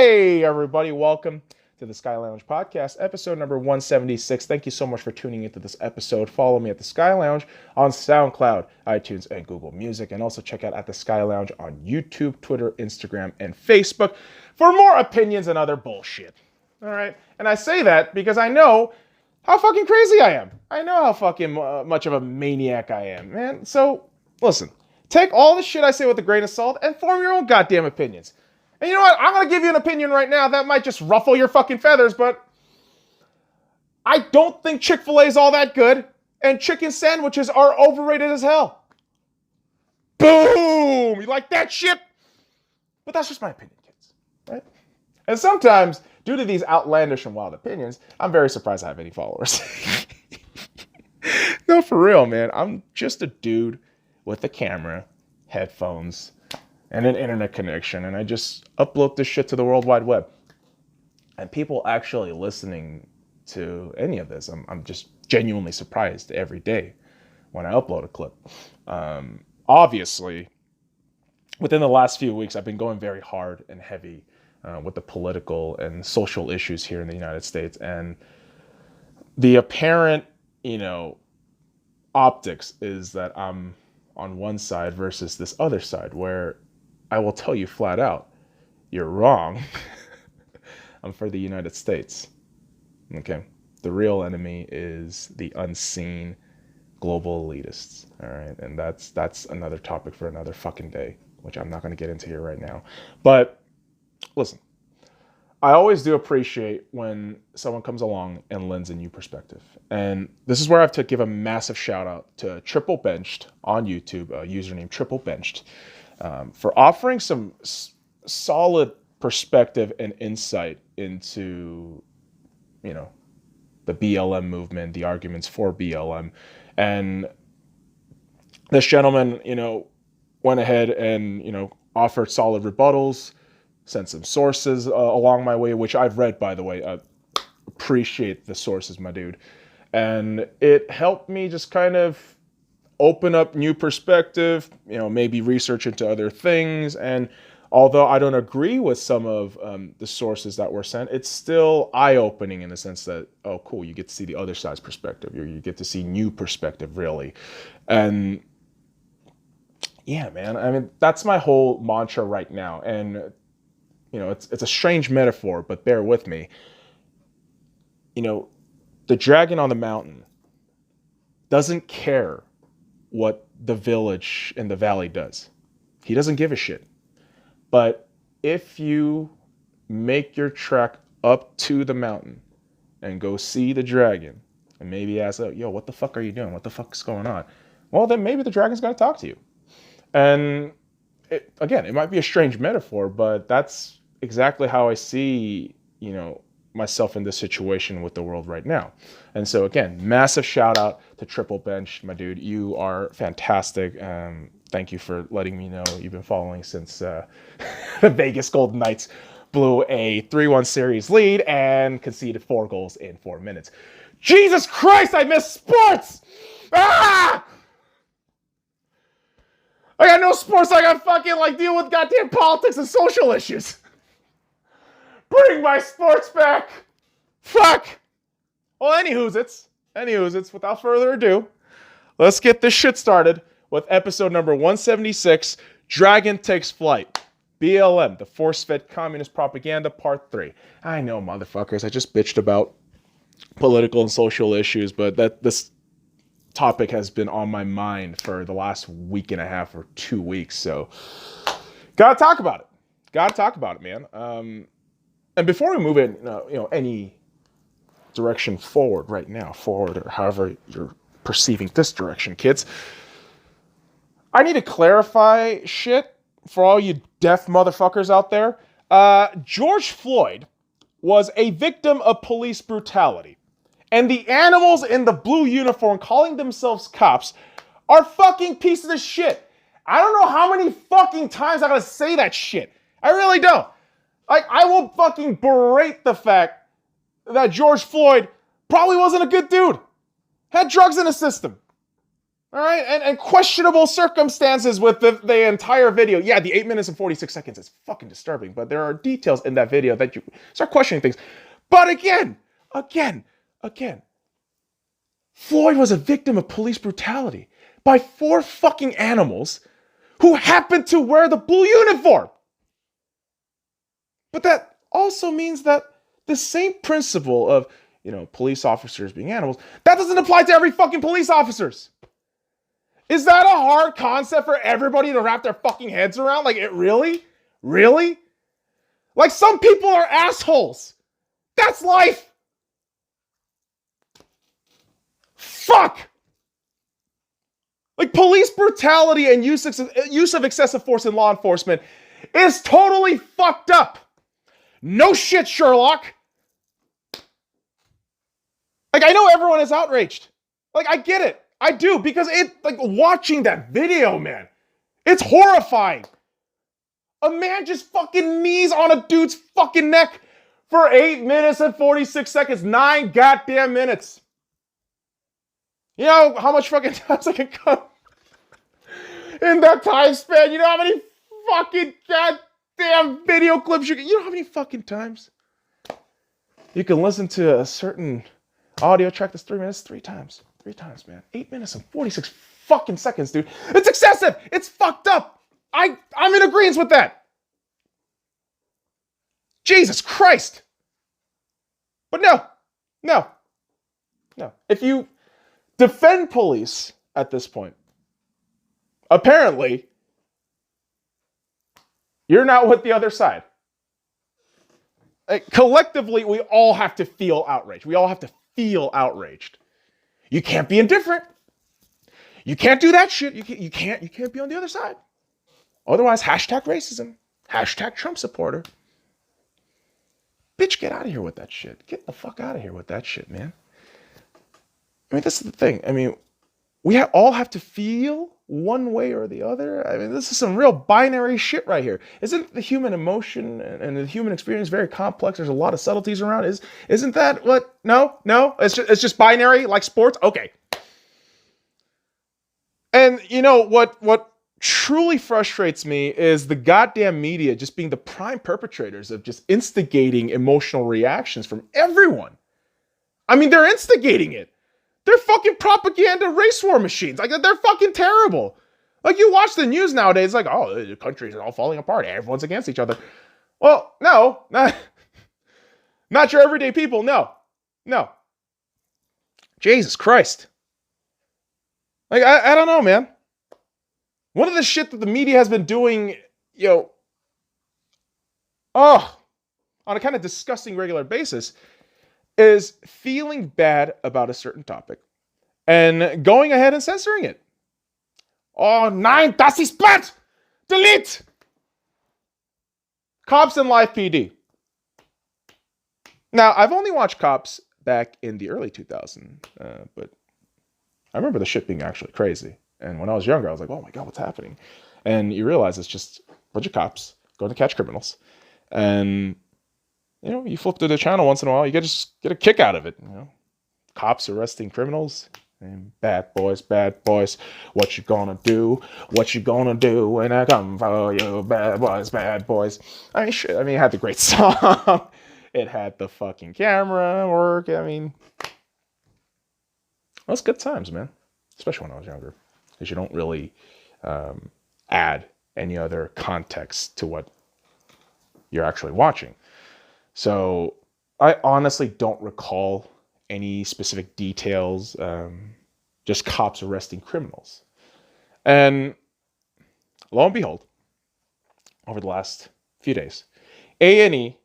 Hey, everybody. Welcome to the SkyLounge podcast, episode number 176. Thank you so much for tuning into this episode. Follow me at the SkyLounge on SoundCloud, iTunes, and Google Music. And also check out at the SkyLounge on YouTube, Twitter, Instagram, and Facebook for more opinions and other bullshit. All right? And I say that because I know how fucking crazy I am. I know how fucking much of a maniac I am, man. So, listen. Take all the shit I say with a grain of salt and form your own goddamn opinions. And you know what? I'm going to give you an opinion right now that might just ruffle your fucking feathers, but I don't think Chick-fil-A is all that good, and chicken sandwiches are overrated as hell. Boom! You like that shit? But that's just my opinion, kids. Right? And sometimes, due to these outlandish and wild opinions, I'm very surprised I have any followers. No, for real, man. I'm just a dude with a camera, headphones, and an internet connection, and I just upload this shit to the World Wide Web. And people actually listening to any of this, I'm just genuinely surprised every day when I upload a clip. Obviously, within the last few weeks, I've been going very hard and heavy with the political and social issues here in the United States, and the apparent, optics is that I'm on one side versus this other side, where I will tell you flat out, you're wrong. I'm for the United States. Okay? The real enemy is the unseen global elitists. All right? And that's another topic for another fucking day, which I'm not going to get into here right now. But listen, I always do appreciate when someone comes along and lends a new perspective. And this is where I have to give a massive shout out to Triple Benched on YouTube, username Triple Benched, for offering some solid perspective and insight into, the BLM movement, the arguments for BLM. And this gentleman, went ahead and, offered solid rebuttals, sent some sources along my way, which I've read, by the way. I appreciate the sources, my dude. And it helped me just kind of open up new perspective, maybe research into other things. And although I don't agree with some of the sources that were sent, it's still eye-opening in the sense that, oh, cool, you get to see the other side's perspective. You get to see new perspective, really. And yeah, man, I mean, that's my whole mantra right now. And, it's a strange metaphor, but bear with me. The dragon on the mountain doesn't care what the village in the valley does. He doesn't give a shit. But if you make your trek up to the mountain and go see the dragon and maybe ask, yo, what the fuck are you doing? What the fuck's going on? Well, then maybe the dragon's going to talk to you. And it might be a strange metaphor, but that's exactly how I see, myself in this situation with the world right now. And so again, massive shout out to Triple Bench, my dude. You are fantastic. Thank you for letting me know you've been following since the Vegas Golden Knights blew a 3-1 series lead and conceded 4 goals in 4 minutes. Jesus Christ, I miss sports! Ah! I got no sports. I got fucking deal with goddamn politics and social issues. Bring my sports back. Fuck. Well, anywho's, without further ado, let's get this shit started with episode number 176, Dragon Takes Flight. BLM, the force-fed communist propaganda, part 3. I know, motherfuckers, I just bitched about political and social issues, but this topic has been on my mind for the last week and a half or 2 weeks, so gotta talk about it, man. And before we move in, any direction forward right now, or however you're perceiving this direction, kids, I need to clarify shit for all you deaf motherfuckers out there. George Floyd was a victim of police brutality. And the animals in the blue uniform calling themselves cops are fucking pieces of shit. I don't know how many fucking times I gotta say that shit. I really don't. I will fucking berate the fact that George Floyd probably wasn't a good dude. Had drugs in his system. All right, and questionable circumstances with the entire video. Yeah, the 8 minutes and 46 seconds is fucking disturbing, but there are details in that video that you start questioning things. But again, Floyd was a victim of police brutality by 4 fucking animals who happened to wear the blue uniform. But that also means that the same principle of, police officers being animals, that doesn't apply to every fucking police officers. Is that a hard concept for everybody to wrap their fucking heads around? Like, it really? Really? Like, some people are assholes. That's life. Fuck. Like, police brutality and use of excessive force in law enforcement is totally fucked up. No shit, Sherlock. Like, I know everyone is outraged. Like, I get it. I do, because watching that video, man, it's horrifying. A man just fucking knees on a dude's fucking neck for 8 minutes and 46 seconds, 9 goddamn minutes. You know how much fucking times I can cut in that time span? You know how many fucking goddamn video clips you know how many fucking times you can listen to a certain audio track that's 3 minutes? 3 times. 3 times, man. 8 minutes and 46 fucking seconds, dude. It's excessive. It's fucked up. I'm in agreement with that. Jesus Christ. But no. If you defend police at this point, apparently, you're not with the other side. Like, collectively, we all have to feel outraged. We all have to feel outraged. You can't be indifferent. You can't do that shit. You can't be on the other side. Otherwise, hashtag racism. Hashtag Trump supporter. Bitch, get out of here with that shit. Get the fuck out of here with that shit, man. I mean, this is the thing. I mean, we all have to feel one way or the other. I mean, this is some real binary shit right here. Isn't the human emotion and the human experience very complex? There's a lot of subtleties around. Isn't that what? No. It's just binary, like sports. Okay. And you know what truly frustrates me is the goddamn media just being the prime perpetrators of just instigating emotional reactions from everyone. I mean, they're instigating it. They're fucking propaganda race war machines. Like, they're fucking terrible. Like, you watch the news nowadays, like, oh, the countries are all falling apart. Everyone's against each other. Well, no, not your everyday people. No. Jesus Christ. Like, I don't know, man. One of the shit that the media has been doing, on a kind of disgusting regular basis, is feeling bad about a certain topic and going ahead and censoring it. Oh, nein, das ist bad! Delete! Cops and Live PD. Now, I've only watched Cops back in the early 2000s, but I remember the shit being actually crazy. And when I was younger, I was like, oh my God, what's happening? And you realize it's just a bunch of cops going to catch criminals. And you flip to the channel once in a while, you just get a kick out of it. Cops arresting criminals. And bad boys. What you gonna do? What you gonna do when I come for you? Bad boys. I mean, shit. I mean, it had the great song. It had the fucking camera work. I mean, those good times, man. Especially when I was younger. Because you don't really add any other context to what you're actually watching. So I honestly don't recall any specific details, just cops arresting criminals. And lo and behold, over the last few days, A&E,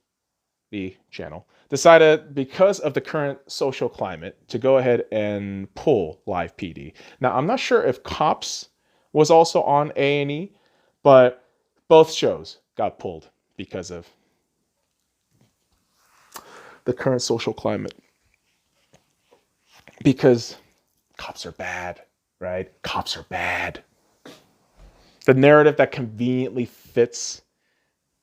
the channel, decided, because of the current social climate, to go ahead and pull Live PD. Now, I'm not sure if Cops was also on A&E, but both shows got pulled because of the current social climate. Because cops are bad, right? Cops are bad. The narrative that conveniently fits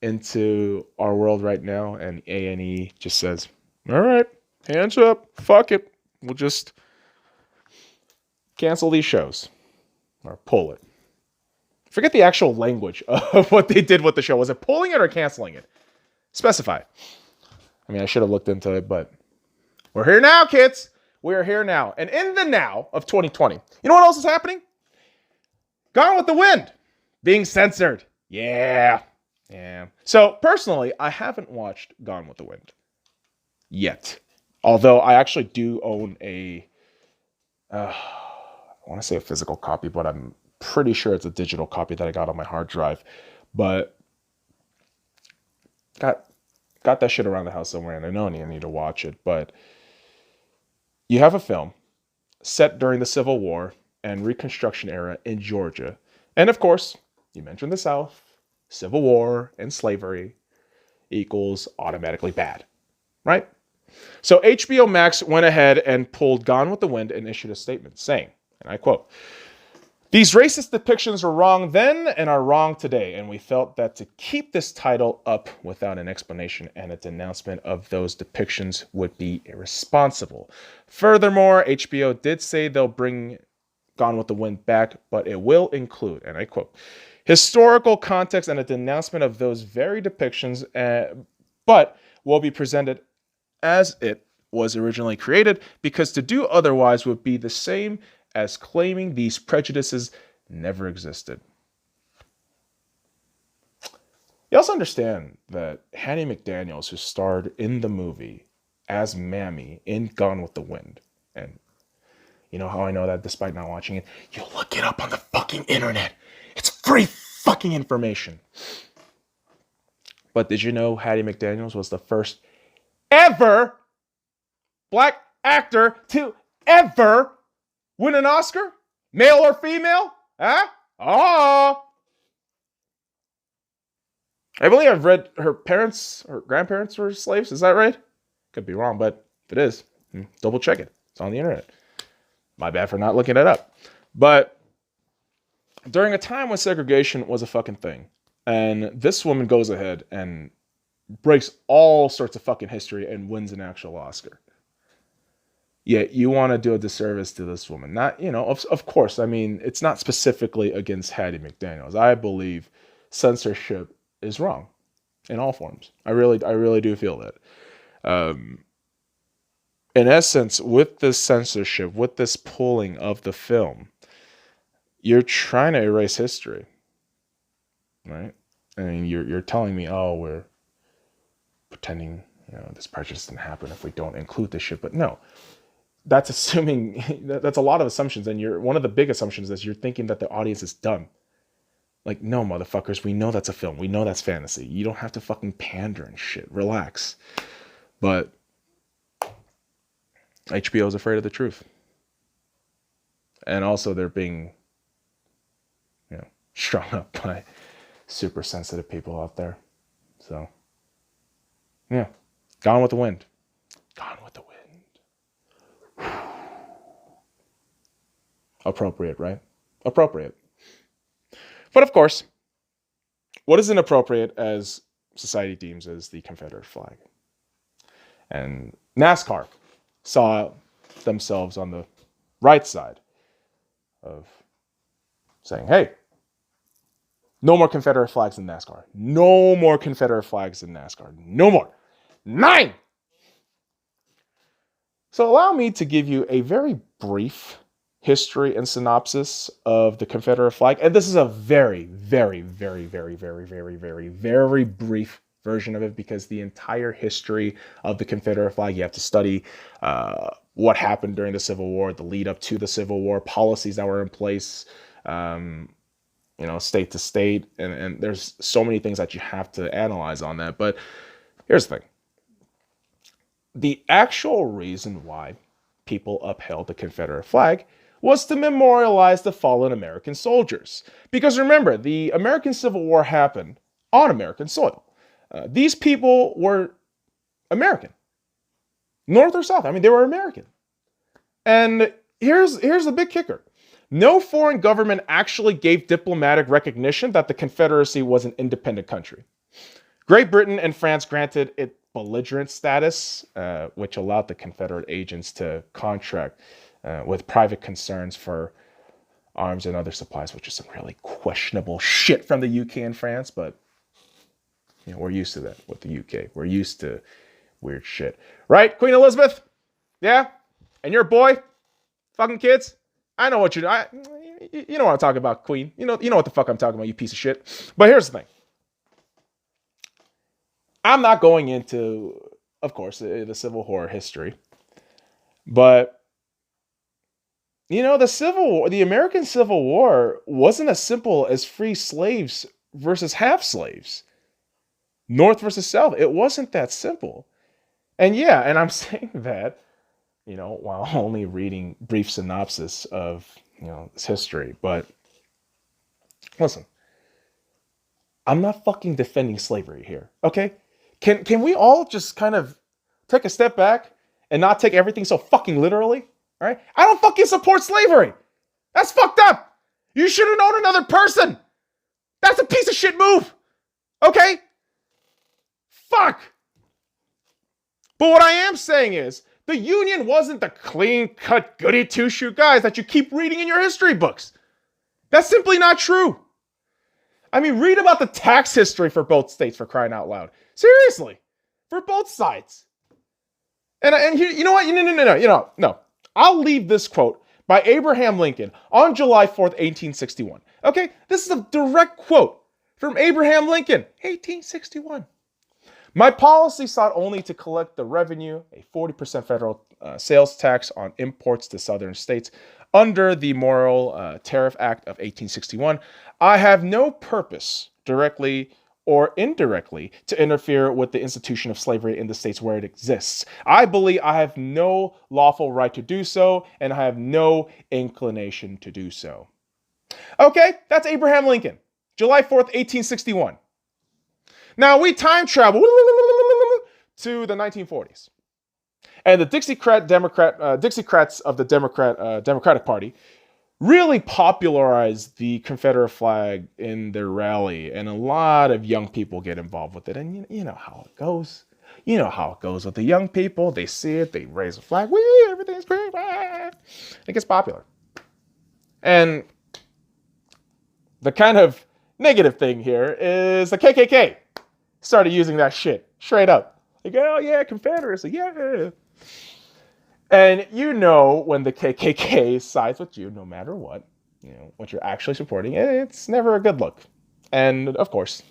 into our world right now, and A&E just says, all right, hands up, fuck it. We'll just cancel these shows. or pull it. Forget the actual language of what they did with the show. Was it pulling it or canceling it? Specify. I mean, I should have looked into it, but we're here now, kids. We are here now. And in the now of 2020, you know what else is happening? Gone with the Wind being censored. Yeah. So personally, I haven't watched Gone with the Wind yet. Although I actually do own I want to say a physical copy, but I'm pretty sure it's a digital copy that I got on my hard drive. But got that shit around the house somewhere, and I know I need to watch it. But you have a film set during the Civil War and Reconstruction era in Georgia. And of course, you mentioned the South, Civil War, and slavery equals automatically bad, right? So HBO Max went ahead and pulled Gone with the Wind and issued a statement saying, and I quote, "These racist depictions were wrong then and are wrong today, and we felt that to keep this title up without an explanation and a denouncement of those depictions would be irresponsible. Furthermore, HBO did say they'll bring Gone with the Wind back, but it will include," and I quote, "historical context and a denouncement of those very depictions, but will be presented as it was originally created, because to do otherwise would be the same as claiming these prejudices never existed." You also understand that Hattie McDaniels, who starred in the movie as Mammy in Gone with the Wind, and you know how I know that despite not watching it? You look it up on the fucking internet. It's free fucking information. But did you know Hattie McDaniels was the first ever black actor to ever win an Oscar? Male or female? Huh? Oh. I believe I've read her grandparents were slaves. Is that right? Could be wrong, but if it is, double check it. It's on the internet. My bad for not looking it up. But during a time when segregation was a fucking thing, and this woman goes ahead and breaks all sorts of fucking history and wins an actual Oscar. Yet you want to do a disservice to this woman. Not, of course, I mean, it's not specifically against Hattie McDaniels. I believe censorship is wrong in all forms. I really do feel that. In essence, with this censorship, with this pulling of the film, you're trying to erase history, right? I mean, you're telling me, oh, we're pretending, this prejudice didn't happen if we don't include this shit. But no, that's assuming, that's a lot of assumptions. And one of the big assumptions is you're thinking that the audience is dumb. Like, no, motherfuckers, we know that's a film. We know that's fantasy. You don't have to fucking pander and shit. Relax. But HBO is afraid of the truth. And also they're being, strung up by super sensitive people out there. So, yeah. Gone with the Wind. Gone with the Wind. Appropriate, right? Appropriate. But of course, what is inappropriate as society deems as the Confederate flag? And NASCAR saw themselves on the right side of saying, hey, no more Confederate flags in NASCAR. No more Confederate flags in NASCAR. No more. 9! So allow me to give you a very brief history and synopsis of the Confederate flag. And this is a very, very, very, very, very, very, very, very brief version of it, because the entire history of the Confederate flag, you have to study what happened during the Civil War, the lead up to the Civil War, policies that were in place, state to state. And there's so many things that you have to analyze on that. But here's the thing. The actual reason why people upheld the Confederate flag was to memorialize the fallen American soldiers. Because remember, the American Civil War happened on American soil. These people were American. North or South. I mean, they were American. And here's the big kicker. No foreign government actually gave diplomatic recognition that the Confederacy was an independent country. Great Britain and France granted it belligerent status, which allowed the Confederate agents to contract with private concerns for arms and other supplies, which is some really questionable shit from the UK and France, but we're used to that with the UK. We're used to weird shit. Right, Queen Elizabeth? Yeah? And your boy? Fucking kids? I know what you know. You know what I'm talking about, Queen. You know what the fuck I'm talking about, you piece of shit. But here's the thing. I'm not going into, of course, the Civil War history. But, the American Civil War wasn't as simple as free slaves versus half slaves. North versus South. It wasn't that simple. And and I'm saying that, while only reading brief synopsis of, this history. But listen, I'm not fucking defending slavery here, okay? Can we all just kind of take a step back and not take everything so fucking literally? All right? I don't fucking support slavery. That's fucked up. You should have known another person. That's a piece of shit move. Okay? Fuck. But what I am saying is, the Union wasn't the clean-cut, goody two-shoe guys that you keep reading in your history books. That's simply not true. I mean, read about the tax history for both states, for crying out loud. Seriously. For both sides. And you know what? No. I'll leave this quote by Abraham Lincoln on July 4th, 1861. Okay? This is a direct quote from Abraham Lincoln, 1861. My policy sought only to collect the revenue, a 40% federal sales tax on imports to southern states under the Morrill Tariff Act of 1861. I have no purpose, directly or indirectly, to interfere with the institution of slavery in the states where it exists. I believe I have no lawful right to do so, and I have no inclination to do so. Okay, that's Abraham Lincoln, July 4th, 1861. Now we time travel to the 1940s, and the Dixiecrats of the Democratic Party really popularized the Confederate flag in their rally, and a lot of young people get involved with it. And you know how it goes. You know how it goes with the young people. They see it, they raise a flag. Wee, everything's great. It gets popular. And the kind of negative thing here is the KKK started using that shit straight up. Like, oh yeah, Confederacy, yeah. And when the KKK sides with you, no matter what you're actually supporting, it's never a good look. And of course,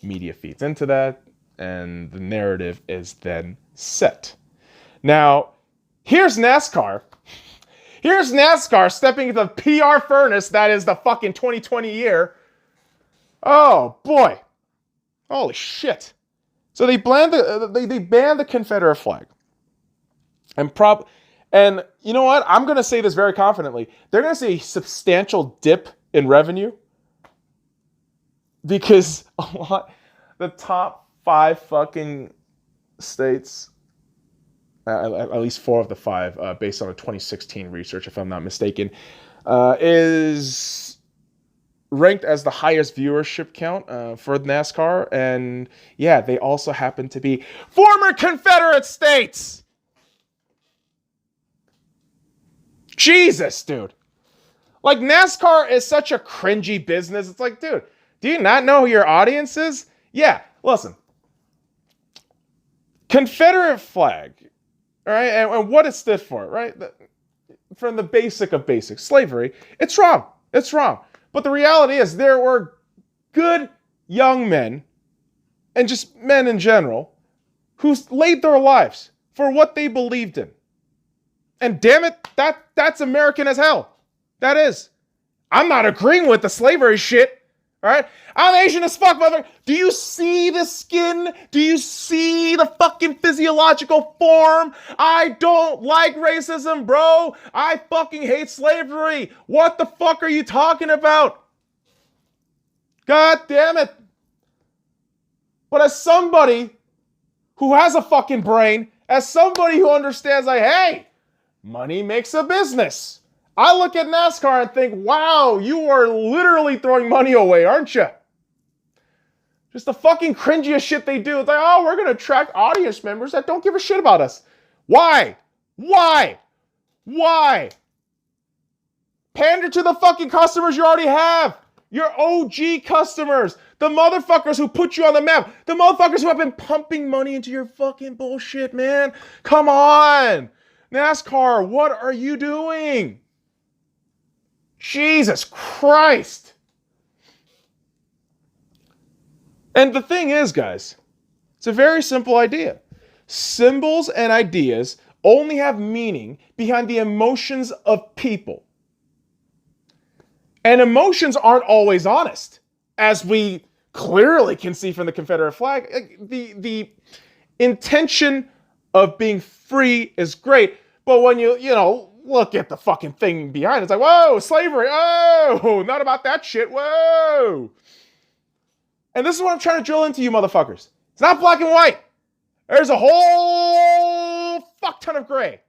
media feeds into that, and the narrative is then set. Now, here's NASCAR. Here's NASCAR stepping into the PR furnace that is the fucking 2020 year. Oh boy. Holy shit. So they banned the Confederate flag. And you know what? I'm going to say this very confidently. They're going to see a substantial dip in revenue because the top 5 fucking states, at least 4 of the 5, based on a 2016 research, if I'm not mistaken, is ranked as the highest viewership count for NASCAR. And yeah, they also happen to be former Confederate states. Jesus, dude. Like, NASCAR is such a cringy business. It's like, dude, do you not know who your audience is? Yeah, listen. Confederate flag, all right, and what it stood for, right? From the basic of basics, slavery, it's wrong. It's wrong. But the reality is there were good young men, and just men in general, who laid their lives for what they believed in. And damn it, that's American as hell. That is. I'm not agreeing with the slavery shit. All right? I'm Asian as fuck, mother. Do you see the skin? Do you see the fucking physiological form? I don't like racism, bro. I fucking hate slavery. What the fuck are you talking about? God damn it. But as somebody who has a fucking brain, as somebody who understands, like, hey, money makes a business. I look at NASCAR and think, wow, you are literally throwing money away, aren't you? Just the fucking cringiest shit they do. It's like, oh, we're going to attract audience members that don't give a shit about us. Why? Why? Why? Pander to the fucking customers you already have. Your OG customers. The motherfuckers who put you on the map. The motherfuckers who have been pumping money into your fucking bullshit, man. Come on. NASCAR, what are you doing? Jesus Christ. And the thing is, guys, it's a very simple idea. Symbols and ideas only have meaning behind the emotions of people. And emotions aren't always honest, as we clearly can see from the Confederate flag. The intention of being free is great, but when you look at the fucking thing behind it, it's like, whoa, slavery, oh, not about that shit, whoa. And this is what I'm trying to drill into you motherfuckers. It's not black and white. There's a whole fuck ton of gray.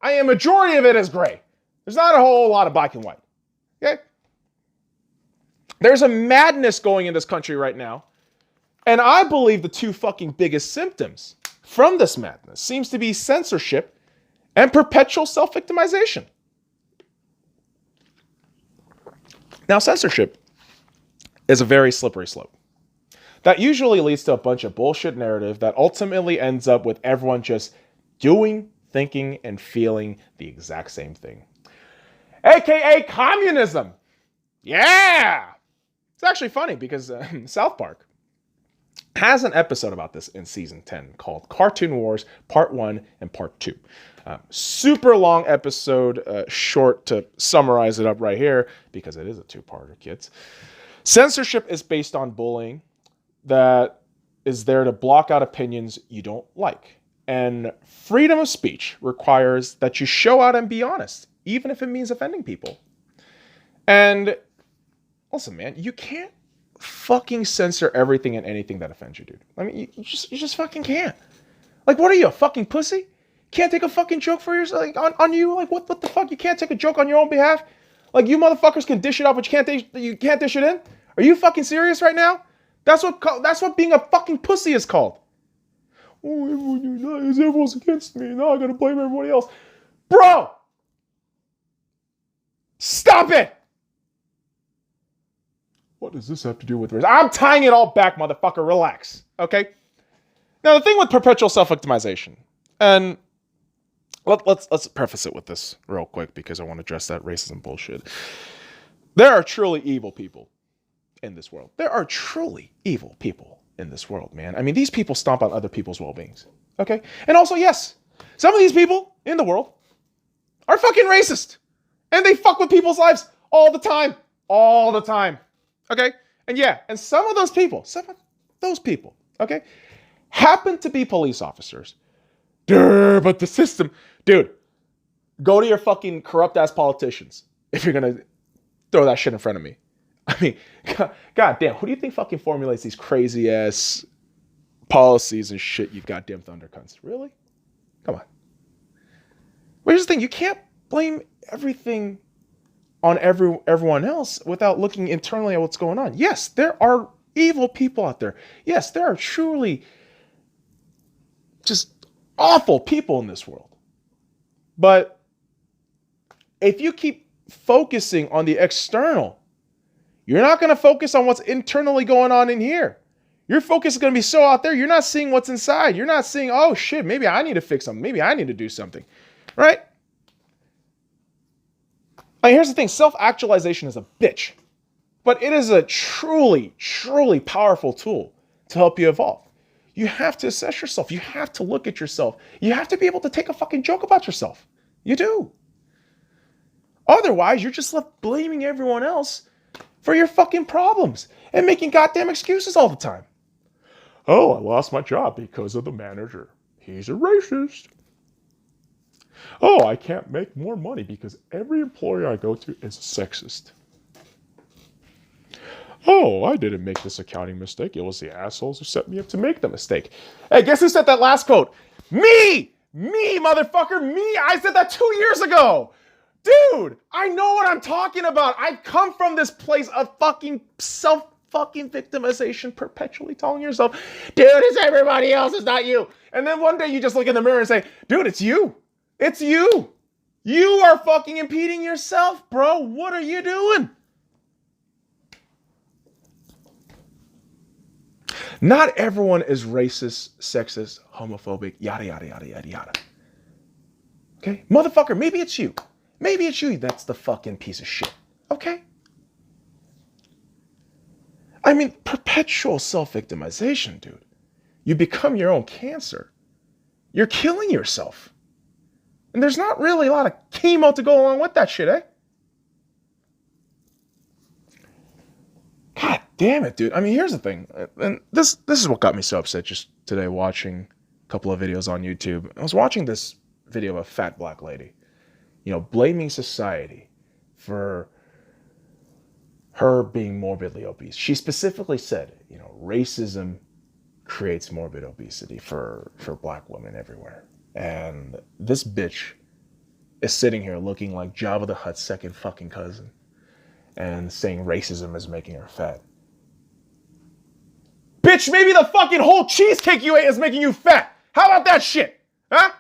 A majority of it is gray. There's not a whole lot of black and white. Okay? There's a madness going in this country right now. And I believe the two fucking biggest symptoms from this madness seems to be censorship and perpetual self-victimization. Now, censorship is a very slippery slope. That usually leads to a bunch of bullshit narrative that ultimately ends up with everyone just doing, thinking, and feeling the exact same thing. AKA communism. Yeah! It's actually funny because South Park has an episode about this in season 10 called Cartoon Wars Part 1 and Part 2. Super long episode, short to summarize it up right here because it is a two-parter, kids. Censorship is based on bullying that is there to block out opinions you don't like. And freedom of speech requires that you show out and be honest, even if it means offending people. And listen, man, you can't fucking censor everything and anything that offends you, dude. I mean, you just fucking can't. Like, what are you, a fucking pussy? Can't take a fucking joke for yourself, like, on you? Like, what the fuck? You can't take a joke on your own behalf? Like, you motherfuckers can dish it out, but you can't dish it in? Are you fucking serious right now? That's what being a fucking pussy is called. Oh, everyone's against me. Now I gotta blame everybody else. Bro! Stop it! What does this have to do with race? I'm tying it all back, motherfucker. Relax. Okay? Now, the thing with perpetual self-victimization, and let's preface it with this real quick because I want to address that racism bullshit. There are truly evil people in this world. There are truly evil people in this world, man. I mean, these people stomp on other people's well-beings. Okay? And also, yes, some of these people in the world are fucking racist. And they fuck with people's lives all the time. All the time. Okay? And yeah, and some of those people, okay, happen to be police officers. But the system, dude, go to your fucking corrupt-ass politicians if you're going to throw that shit in front of me. I mean, god damn, who do you think fucking formulates these crazy-ass policies and shit, you goddamn thundercunts? Really? Come on. But here's the thing, you can't blame everything on everyone else without looking internally at what's going on. Yes, there are evil people out there. Yes, there are truly just awful people in this world. But if you keep focusing on the external, you're not going to focus on what's internally going on in here. Your focus is going to be so out there, you're not seeing what's inside. You're not seeing, oh shit, maybe I need to fix something. Maybe I need to do something. Right? Like, here's the thing, self-actualization is a bitch, but it is a truly, truly powerful tool to help you evolve. You have to assess yourself. You have to look at yourself. You have to be able to take a fucking joke about yourself. You do. Otherwise, you're just left blaming everyone else for your fucking problems and making goddamn excuses all the time. Oh, I lost my job because of the manager. He's a racist. Oh, I can't make more money because every employer I go to is sexist. Oh, I didn't make this accounting mistake. It was the assholes who set me up to make the mistake. Hey, guess who said that last quote? Me! Me, motherfucker! Me! I said that 2 years ago! Dude, I know what I'm talking about. I've come from this place of fucking self-victimization, perpetually telling yourself, dude, it's everybody else, it's not you. And then one day you just look in the mirror and say, dude, it's you. It's you. You are fucking impeding yourself, bro. What are you doing? Not everyone is racist, sexist, homophobic, yada, yada, yada, yada, yada. Okay? Motherfucker, maybe it's you. Maybe it's you that's the fucking piece of shit. Okay? I mean, perpetual self-victimization, dude. You become your own cancer. You're killing yourself. And there's not really a lot of chemo to go along with that shit, eh? God damn it, dude. I mean, here's the thing. And this is what got me so upset just today watching a couple of videos on YouTube. I was watching this video of a fat black lady, blaming society for her being morbidly obese. She specifically said, racism creates morbid obesity for black women everywhere. And this bitch is sitting here looking like Jabba the Hutt's second fucking cousin and saying racism is making her fat. Bitch, maybe the fucking whole cheesecake you ate is making you fat. How about that shit? Huh?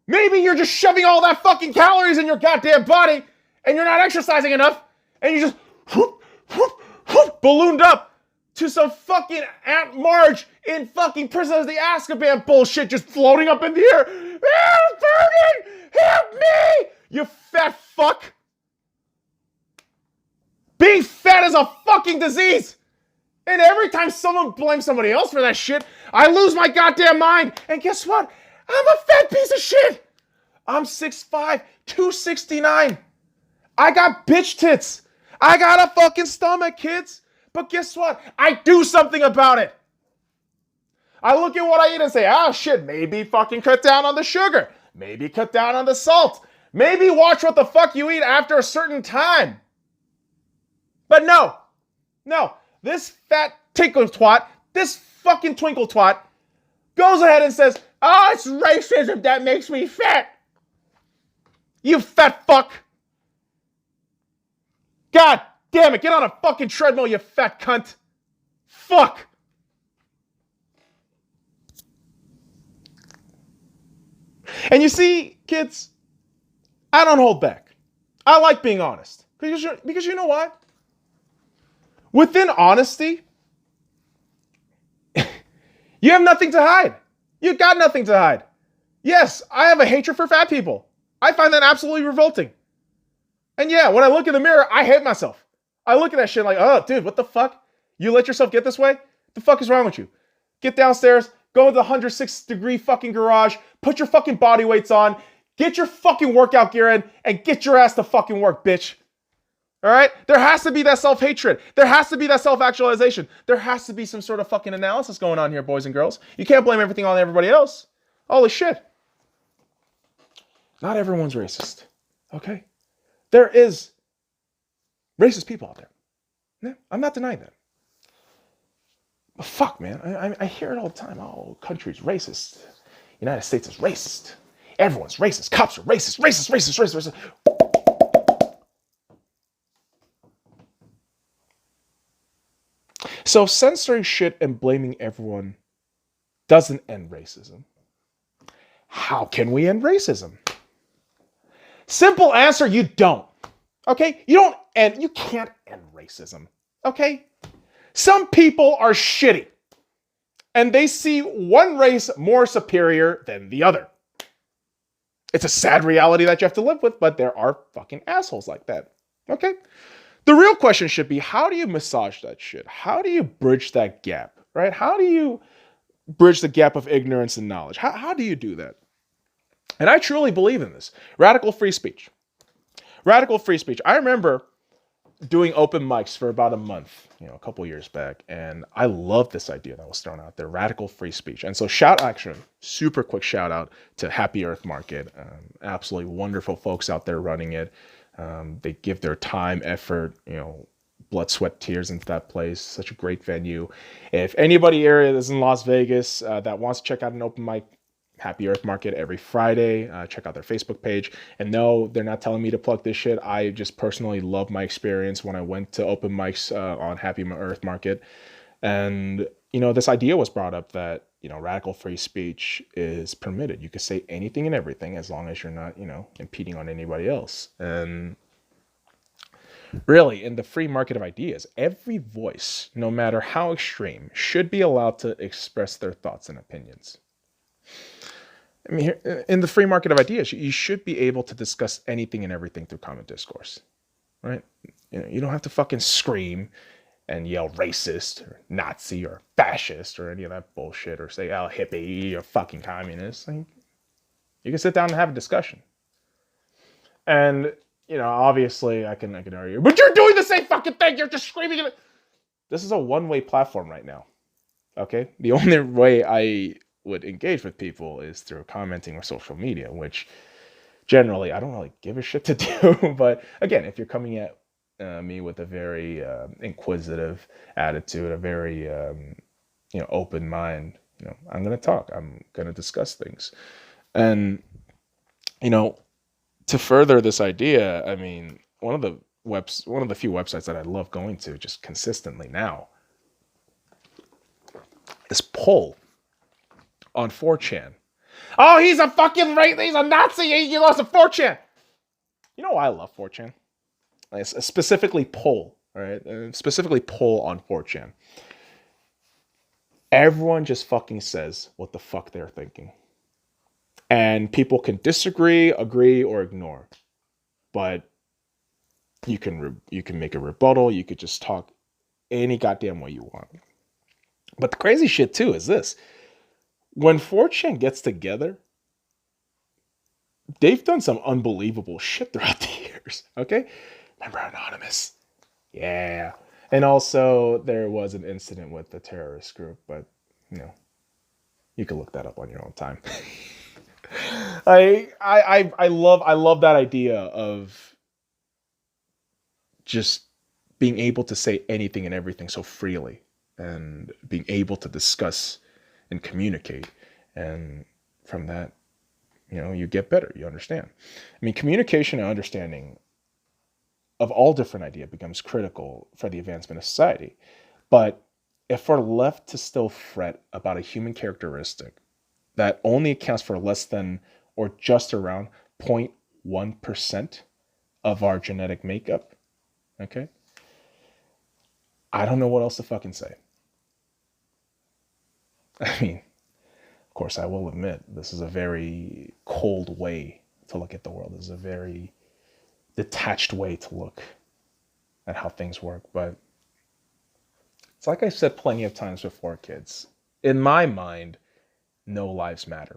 Maybe you're just shoving all that fucking calories in your goddamn body and you're not exercising enough and you just ballooned up to some fucking Aunt Marge in fucking Prisoners of the Azkaban bullshit just floating up in the air. It's burning! Help me! You fat fuck! Being fat is a fucking disease! And every time someone blames somebody else for that shit, I lose my goddamn mind. And guess what? I'm a fat piece of shit. I'm 6'5", 269. I got bitch tits. I got a fucking stomach, kids. But guess what? I do something about it. I look at what I eat and say, shit, maybe fucking cut down on the sugar. Maybe cut down on the salt. Maybe watch what the fuck you eat after a certain time. But no. This fat tinkle twat, this fucking twinkle twat, goes ahead and says, it's racism that makes me fat. You fat fuck. God damn it, get on a fucking treadmill, you fat cunt. Fuck. And you see, kids, I don't hold back. I like being honest. Because you know what? Within honesty, you have nothing to hide. You got nothing to hide. Yes, I have a hatred for fat people. I find that absolutely revolting. And yeah, when I look in the mirror, I hate myself. I look at that shit like, oh, dude, what the fuck? You let yourself get this way? The fuck is wrong with you? Get downstairs, go into the 106-degree fucking garage, put your fucking body weights on, get your fucking workout gear in, and get your ass to fucking work, bitch. All right? There has to be that self-hatred. There has to be that self-actualization. There has to be some sort of fucking analysis going on here, boys and girls. You can't blame everything on everybody else. Holy shit. Not everyone's racist. Okay? There is racist people out there. Yeah, I'm not denying that. But fuck, man. I hear it all the time. Oh, country's racist. United States is racist. Everyone's racist. Cops are racist. Racist. So censoring shit and blaming everyone doesn't end racism. How can we end racism? Simple answer, you don't. Okay? You can't end racism. Okay? Some people are shitty. And they see one race more superior than the other. It's a sad reality that you have to live with, but there are fucking assholes like that. Okay? The real question should be, how do you massage that shit? How do you bridge that gap, right? How do you bridge the gap of ignorance and knowledge? How do you do that? And I truly believe in this. Radical free speech. Radical free speech. I remember doing open mics for about a month, a couple years back, and I loved this idea that was thrown out there, radical free speech. And so super quick shout out to Happy Earth Market. Absolutely wonderful folks out there running it. They give their time, effort, blood, sweat, tears into that place. Such a great venue. If anybody area that's in Las Vegas that wants to check out an open mic, Happy Earth Market every Friday. Check out their Facebook page. And no, they're not telling me to plug this shit. I just personally love my experience when I went to open mics on Happy Earth Market. And this idea was brought up that, radical free speech is permitted. You can say anything and everything as long as you're not, impeding on anybody else. And really, in the free market of ideas, every voice, no matter how extreme, should be allowed to express their thoughts and opinions. I mean, in the free market of ideas, you should be able to discuss anything and everything through common discourse, right? You don't have to fucking scream and yell racist or Nazi or fascist or any of that bullshit, or say, oh, hippie or fucking communist. Like, you can sit down and have a discussion. And, obviously I can argue, but you're doing the same fucking thing. You're just screaming. This is a one-way platform right now. Okay? The only way I would engage with people is through commenting or social media, which generally I don't really give a shit to do. But again, if you're coming at me with a very inquisitive attitude, a very open mind, I'm going to talk. I'm going to discuss things. And, to further this idea, I mean, one of the few websites that I love going to just consistently now is Poll on 4chan. Oh, he's a fucking he's a Nazi. He loves a 4chan. You know why I love 4chan? Specifically Poll, all right? Specifically Poll on 4chan. Everyone just fucking says what the fuck they're thinking. And people can disagree, agree, or ignore. But you can make a rebuttal. You could just talk any goddamn way you want. But the crazy shit too is this. When 4chan gets together, they've done some unbelievable shit throughout the years. Okay? Remember Anonymous? Yeah. And also there was an incident with the terrorist group, but you can look that up on your own time. I love that idea of just being able to say anything and everything so freely, and being able to discuss and communicate. And from that, you get better, you understand. I mean, communication and understanding of all different ideas becomes critical for the advancement of society. But if we're left to still fret about a human characteristic that only accounts for less than or just around 0.1% of our genetic makeup, okay? I don't know what else to fucking say. I mean, of course, I will admit, this is a very cold way to look at the world. This is a very detached way to look at how things work. But it's like I said plenty of times before, kids. In my mind, no lives matter.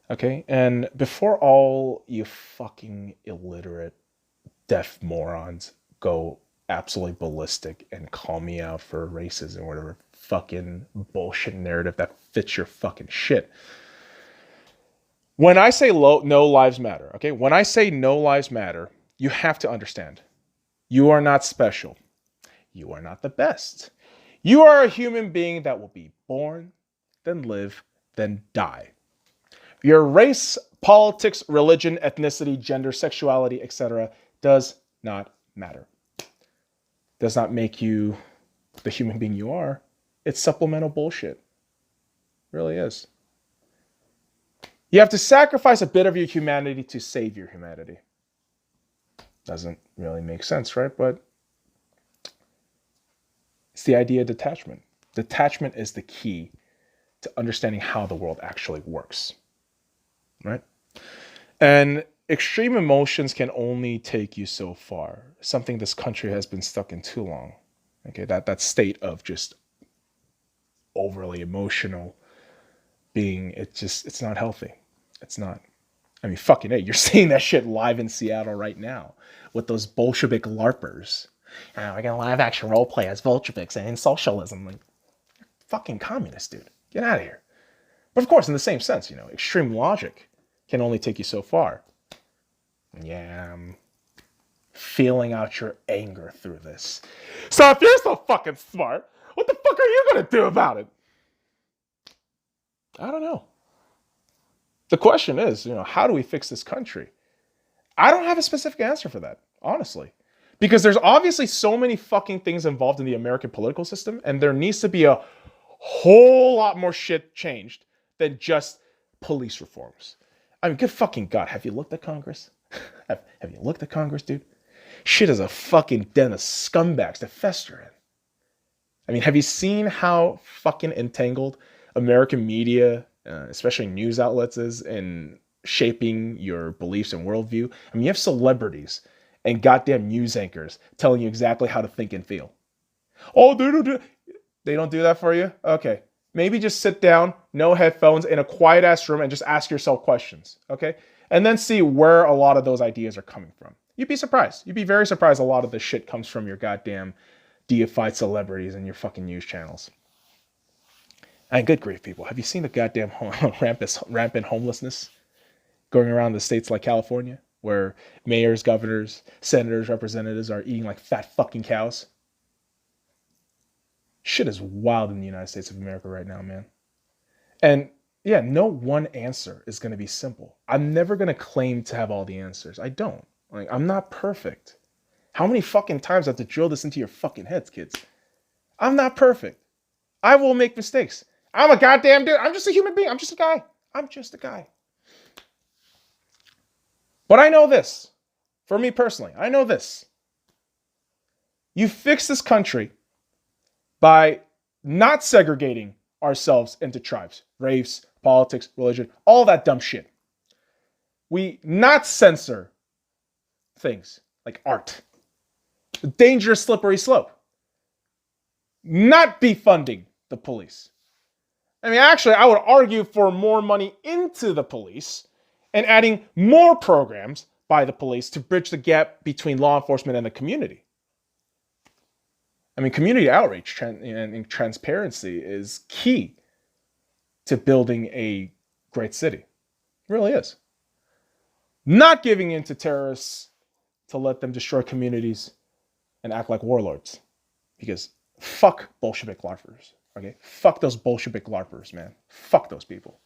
Okay? And before all you fucking illiterate, deaf morons go absolutely ballistic and call me out for racism or whatever fucking bullshit narrative that fits your fucking shit. When I say no lives matter, okay? When I say no lives matter, you have to understand. You are not special. You are not the best. You are a human being that will be born, then live, then die. Your race, politics, religion, ethnicity, gender, sexuality, etc. does not matter. Does not make you the human being you are. It's supplemental bullshit. It really is. You have to sacrifice a bit of your humanity to save your humanity. Doesn't really make sense, right? But it's the idea of detachment. Detachment is the key to understanding how the world actually works, right? And extreme emotions can only take you so far. Something this country has been stuck in too long. Okay, that state of just overly emotional being, it's not healthy. It's not. I mean, fucking hey, you're seeing that shit live in Seattle right now with those Bolshevik LARPers. We're gonna live action role play as Bolsheviks and in socialism. Like, fucking communist, dude. Get out of here. But of course, in the same sense, extreme logic can only take you so far. Yeah, I'm feeling out your anger through this. So if you're so fucking smart, what the fuck are you gonna do about it? I don't know. The question is, how do we fix this country? I don't have a specific answer for that, honestly. Because there's obviously so many fucking things involved in the American political system, and there needs to be a whole lot more shit changed than just police reforms. I mean, good fucking God, have you looked at Congress? have you looked at Congress, dude? Shit is a fucking den of scumbags to fester in. I mean, have you seen how fucking entangled American media, especially news outlets, is in shaping your beliefs and worldview? I mean, you have celebrities and goddamn news anchors telling you exactly how to think and feel. Oh, they don't do that for you? Okay. Maybe just sit down, no headphones, in a quiet ass room and just ask yourself questions, okay? And then see where a lot of those ideas are coming from. You'd be surprised. You'd be very surprised a lot of this shit comes from your goddamn deified celebrities and your fucking news channels. And good grief, people. Have you seen the goddamn rampant homelessness going around the states like California, where mayors, governors, senators, representatives are eating like fat fucking cows? Shit is wild in the United States of America right now, man. And yeah, no one answer is going to be simple. I'm never going to claim to have all the answers. I don't. Like, I'm not perfect. How many fucking times I have to drill this into your fucking heads, kids? I'm not perfect. I will make mistakes. I'm a goddamn dude. I'm just a human being. I'm just a guy. I'm just a guy. But I know this. For me personally, I know this. You fix this country by not segregating ourselves into tribes, race, politics, religion, all that dumb shit. We not censor things like art. Dangerous slippery slope. Not defunding the police. I mean, actually, I would argue for more money into the police and adding more programs by the police to bridge the gap between law enforcement and the community. I mean, community outreach and transparency is key to building a great city. It really is. Not giving in to terrorists to let them destroy communities and act like warlords. Because fuck Bolshevik LARPers. Okay? Fuck those Bolshevik LARPers, man. Fuck those people.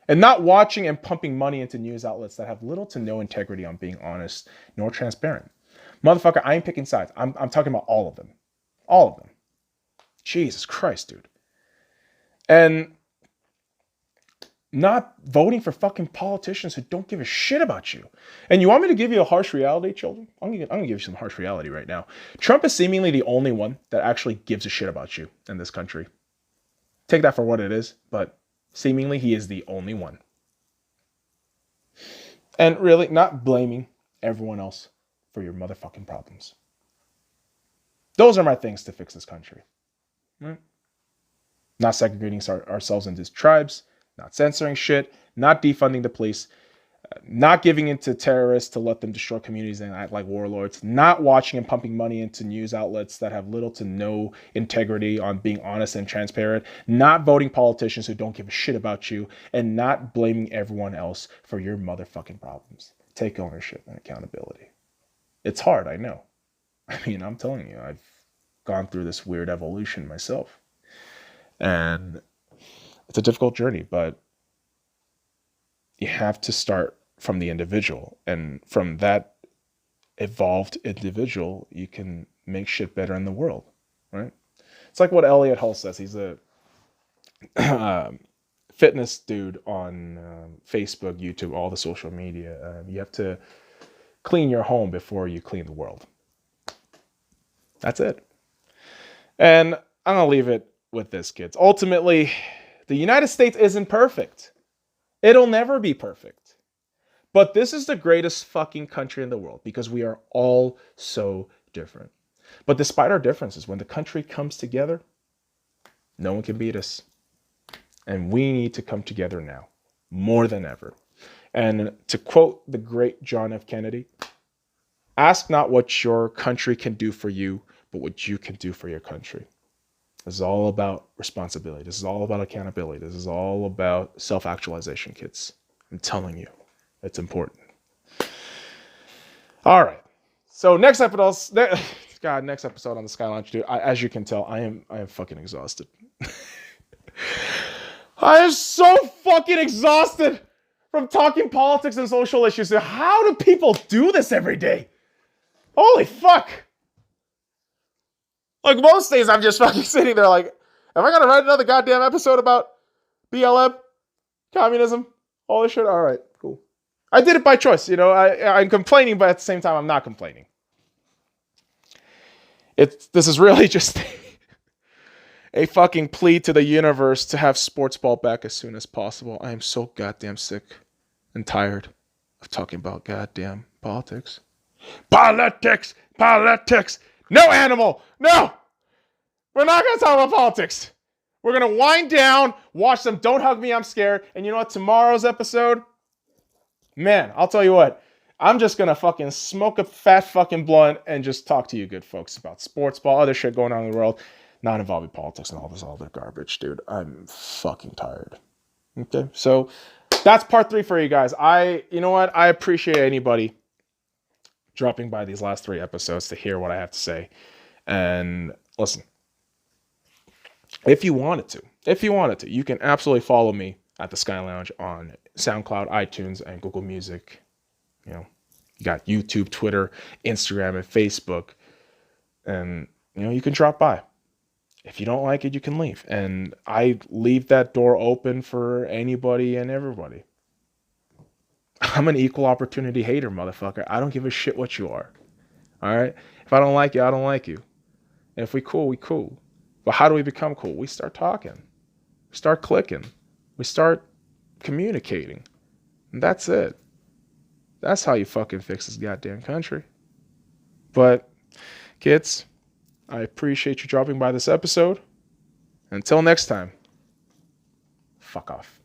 And not watching and pumping money into news outlets that have little to no integrity on being honest nor transparent. Motherfucker, I ain't picking sides. I'm talking about all of them. All of them. Jesus Christ, dude. And not voting for fucking politicians who don't give a shit about you. And you want me to give you a harsh reality, children? I'm gonna give you some harsh reality right now. Trump is seemingly the only one that actually gives a shit about you in this country. Take that for what it is, but seemingly he is the only one. And really, not blaming everyone else for your motherfucking problems. Those are my things to fix this country. Right? Not segregating ourselves into tribes, not censoring shit, not defunding the police, not giving in to terrorists to let them destroy communities and act like warlords, not watching and pumping money into news outlets that have little to no integrity on being honest and transparent, not voting politicians who don't give a shit about you, and not blaming everyone else for your motherfucking problems. Take ownership and accountability. It's hard, I know. I mean, I'm telling you, I've gone through this weird evolution myself. And it's a difficult journey, but you have to start from the individual. And from that evolved individual, you can make shit better in the world, right? It's like what Elliot Hull says. He's a fitness dude on Facebook, YouTube, all the social media. You have to clean your home before you clean the world. That's it. And I'm going to leave it with this, kids. Ultimately, the United States isn't perfect. It'll never be perfect. But this is the greatest fucking country in the world because we are all so different. But despite our differences, when the country comes together, no one can beat us. And we need to come together now, more than ever. And to quote the great John F. Kennedy, ask not what your country can do for you, but what you can do for your country. This is all about responsibility. This is all about accountability. This is all about self-actualization, kids. I'm telling you, it's important. All right. So next episode on the SkyLounge, dude. As you can tell, I am fucking exhausted. I am so fucking exhausted from talking politics and social issues. How do people do this every day? Holy fuck! Like most days, I'm just fucking sitting there like, am I gonna write another goddamn episode about BLM, communism, all this shit? All right, cool. I did it by choice, you know. I'm complaining, but at the same time, I'm not complaining. This is really just a fucking plea to the universe to have sports ball back as soon as possible. I am so goddamn sick and tired of talking about goddamn politics. Politics! Politics! No, animal! No! We're not going to talk about politics. We're going to wind down, watch some Don't Hug Me, I'm Scared. And you know what? Tomorrow's episode, man, I'll tell you what. I'm just going to fucking smoke a fat fucking blunt and just talk to you good folks about sports ball, other shit going on in the world, not involving politics and all this other garbage, dude. I'm fucking tired. Okay? So that's part 3 for you guys. You know what? I appreciate anybody dropping by these last 3 episodes to hear what I have to say. And listen, if you wanted to, you can absolutely follow me at the SkyLounge on SoundCloud, iTunes, and Google Music. You know, you got YouTube, Twitter, Instagram, and Facebook. And, you know, you can drop by. If you don't like it, you can leave. And I leave that door open for anybody and everybody. I'm an equal opportunity hater, motherfucker. I don't give a shit what you are. All right? If I don't like you, I don't like you. And if we cool, we cool. But how do we become cool? We start talking. We start clicking. We start communicating. And that's it. That's how you fucking fix this goddamn country. But, kids, I appreciate you dropping by this episode. Until next time, fuck off.